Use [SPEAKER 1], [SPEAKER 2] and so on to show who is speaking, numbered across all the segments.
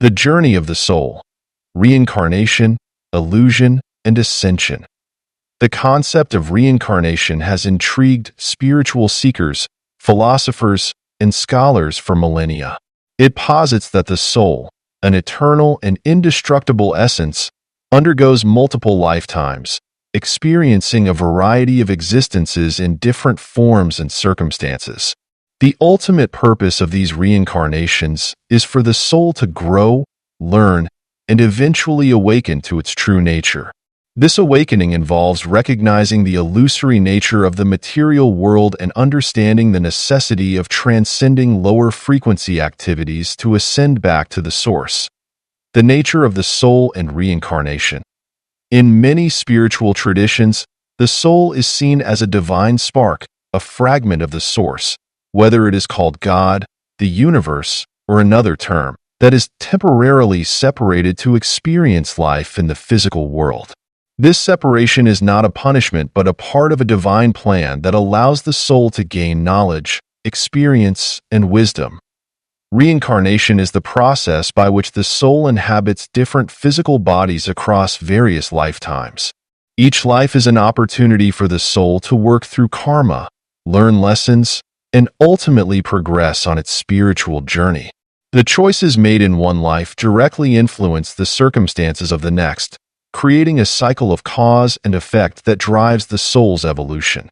[SPEAKER 1] The journey of the soul, reincarnation, illusion, and ascension. The concept of reincarnation has intrigued spiritual seekers, philosophers, and scholars for millennia. It posits that the soul, an eternal and indestructible essence, undergoes multiple lifetimes, experiencing a variety of existences in different forms and circumstances. The ultimate purpose of these reincarnations is for the soul to grow, learn, and eventually awaken to its true nature. This awakening involves recognizing the illusory nature of the material world and understanding the necessity of transcending lower frequency activities to ascend back to the source. The nature of the soul and reincarnation. In many spiritual traditions, the soul is seen as a divine spark, a fragment of the source, whether it is called God, the universe, or another term, that is temporarily separated to experience life in the physical world. This separation is not a punishment but a part of a divine plan that allows the soul to gain knowledge, experience, and wisdom. Reincarnation is the process by which the soul inhabits different physical bodies across various lifetimes. Each life is an opportunity for the soul to work through karma, learn lessons, and ultimately progress on its spiritual journey. The choices made in one life directly influence the circumstances of the next, creating a cycle of cause and effect that drives the soul's evolution.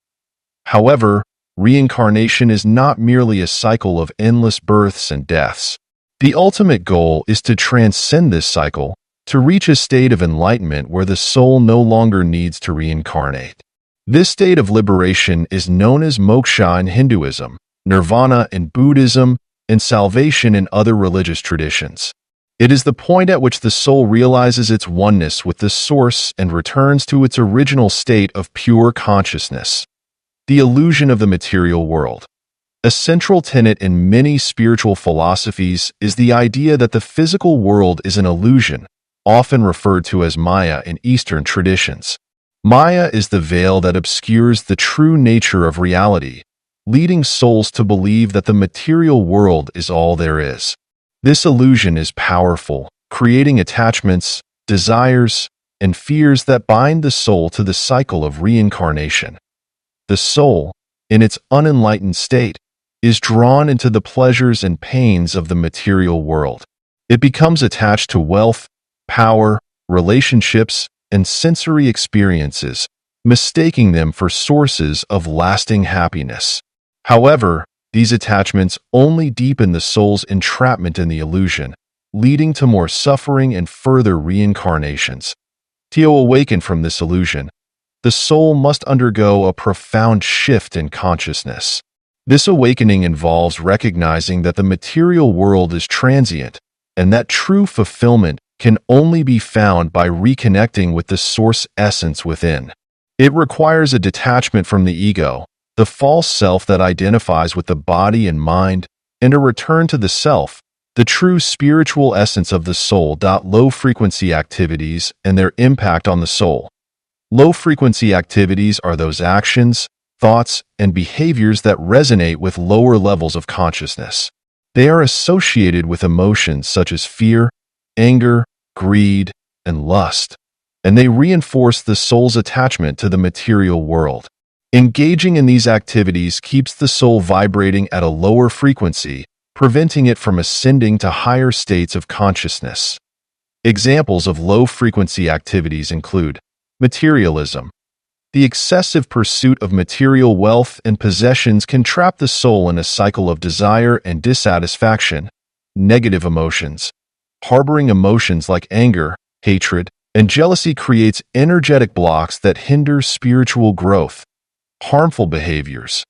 [SPEAKER 1] However, reincarnation is not merely a cycle of endless births and deaths. The ultimate goal is to transcend this cycle, to reach a state of enlightenment where the soul no longer needs to reincarnate. This state of liberation is known as moksha in Hinduism, nirvana in Buddhism, and salvation in other religious traditions. It is the point at which the soul realizes its oneness with the source and returns to its original state of pure consciousness. The illusion of the material world. A central tenet in many spiritual philosophies is the idea that the physical world is an illusion, often referred to as Maya in Eastern traditions. Maya is the veil that obscures the true nature of reality, leading souls to believe that the material world is all there is. This illusion is powerful, creating attachments, desires, and fears that bind the soul to the cycle of reincarnation. The soul, in its unenlightened state, is drawn into the pleasures and pains of the material world. It becomes attached to wealth, power, relationships, and sensory experiences, mistaking them for sources of lasting happiness. However, these attachments only deepen the soul's entrapment in the illusion, leading to more suffering and further reincarnations. To awaken from this illusion, the soul must undergo a profound shift in consciousness. This awakening involves recognizing that the material world is transient and that true fulfillment can only be found by reconnecting with the source essence within. It requires a detachment from the ego, the false self that identifies with the body and mind, and a return to the self, the true spiritual essence of the soul. Low-frequency activities and their impact on the soul. Low-frequency activities are those actions, thoughts, and behaviors that resonate with lower levels of consciousness. They are associated with emotions such as fear, anger, greed, and lust, and they reinforce the soul's attachment to the material world. Engaging in these activities keeps the soul vibrating at a lower frequency, preventing it from ascending to higher states of consciousness. Examples of low-frequency activities include materialism. The excessive pursuit of material wealth and possessions can trap the soul in a cycle of desire and dissatisfaction. Negative emotions. Harboring emotions like anger, hatred, and jealousy creates energetic blocks that hinder spiritual growth. Harmful behaviors.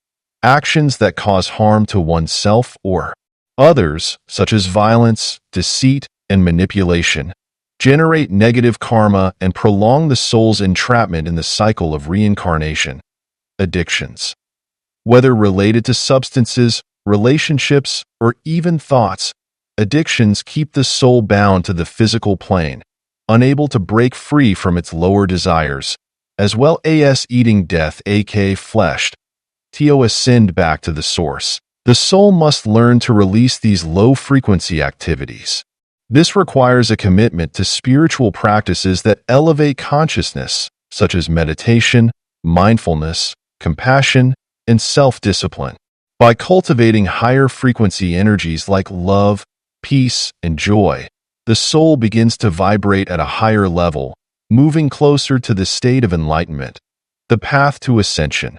[SPEAKER 1] Actions that cause harm to oneself or others, such as violence, deceit, and manipulation, generate negative karma and prolong the soul's entrapment in the cycle of reincarnation. Addictions. Whether related to substances, relationships, or even thoughts, addictions keep the soul bound to the physical plane, unable to break free from its lower desires, as well as eating death, aka flesh, to ascend back to the source. The soul must learn to release these low-frequency activities. This requires a commitment to spiritual practices that elevate consciousness, such as meditation, mindfulness, compassion, and self-discipline. By cultivating higher-frequency energies like love, peace, and joy, the soul begins to vibrate at a higher level, moving closer to the state of enlightenment. The path to ascension.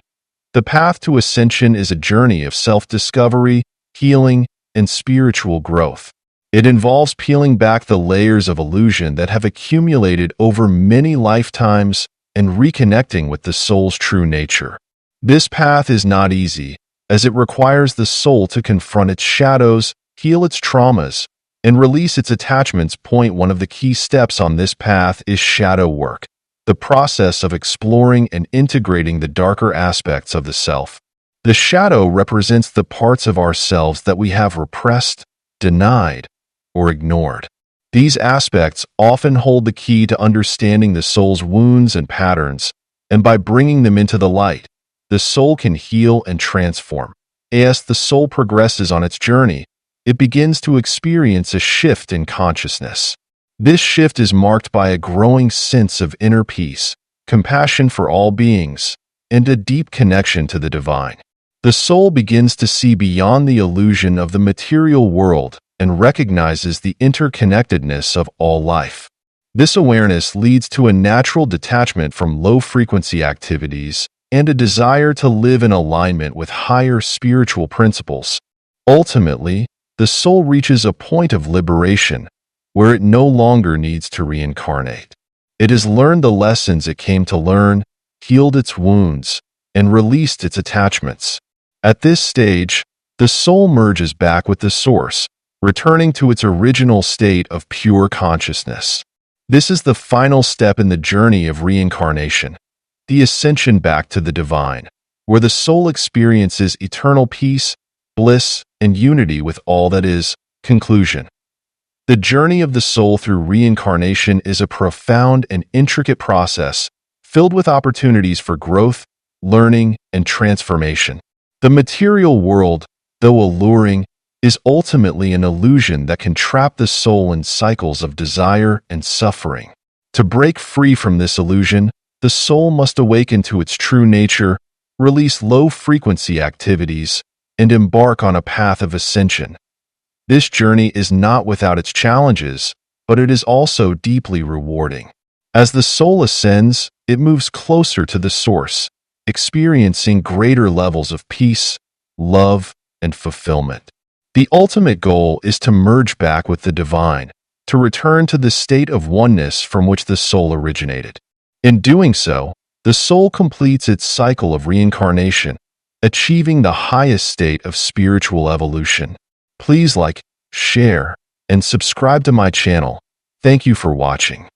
[SPEAKER 1] The path to ascension is a journey of self-discovery, healing, and spiritual growth. It involves peeling back the layers of illusion that have accumulated over many lifetimes and reconnecting with the soul's true nature. This path is not easy, as it requires the soul to confront its shadows, heal its traumas, and release its attachments. One of the key steps on this path is shadow work, the process of exploring and integrating the darker aspects of the self. The shadow represents the parts of ourselves that we have repressed, denied, or ignored. These aspects often hold the key to understanding the soul's wounds and patterns, and by bringing them into the light, the soul can heal and transform. As the soul progresses on its journey, it begins to experience a shift in consciousness. This shift is marked by a growing sense of inner peace, compassion for all beings, and a deep connection to the divine. The soul begins to see beyond the illusion of the material world and recognizes the interconnectedness of all life. This awareness leads to a natural detachment from low-frequency activities and a desire to live in alignment with higher spiritual principles. Ultimately, the soul reaches a point of liberation, where it no longer needs to reincarnate. It has learned the lessons it came to learn, healed its wounds, and released its attachments. At this stage, the soul merges back with the source, returning to its original state of pure consciousness. This is the final step in the journey of reincarnation, the ascension back to the divine, where the soul experiences eternal peace, bliss, and unity with all that is. Conclusion. The journey of the soul through reincarnation is a profound and intricate process, filled with opportunities for growth, learning, and transformation. The material world, though alluring, is ultimately an illusion that can trap the soul in cycles of desire and suffering. To break free from this illusion, the soul must awaken to its true nature, release low-frequency activities, and embark on a path of ascension. This journey is not without its challenges, but it is also deeply rewarding. As the soul ascends, it moves closer to the source, experiencing greater levels of peace, love, and fulfillment. The ultimate goal is to merge back with the divine, to return to the state of oneness from which the soul originated. In doing so, the soul completes its cycle of reincarnation, achieving the highest state of spiritual evolution. Please like, share, and subscribe to my channel. Thank you for watching.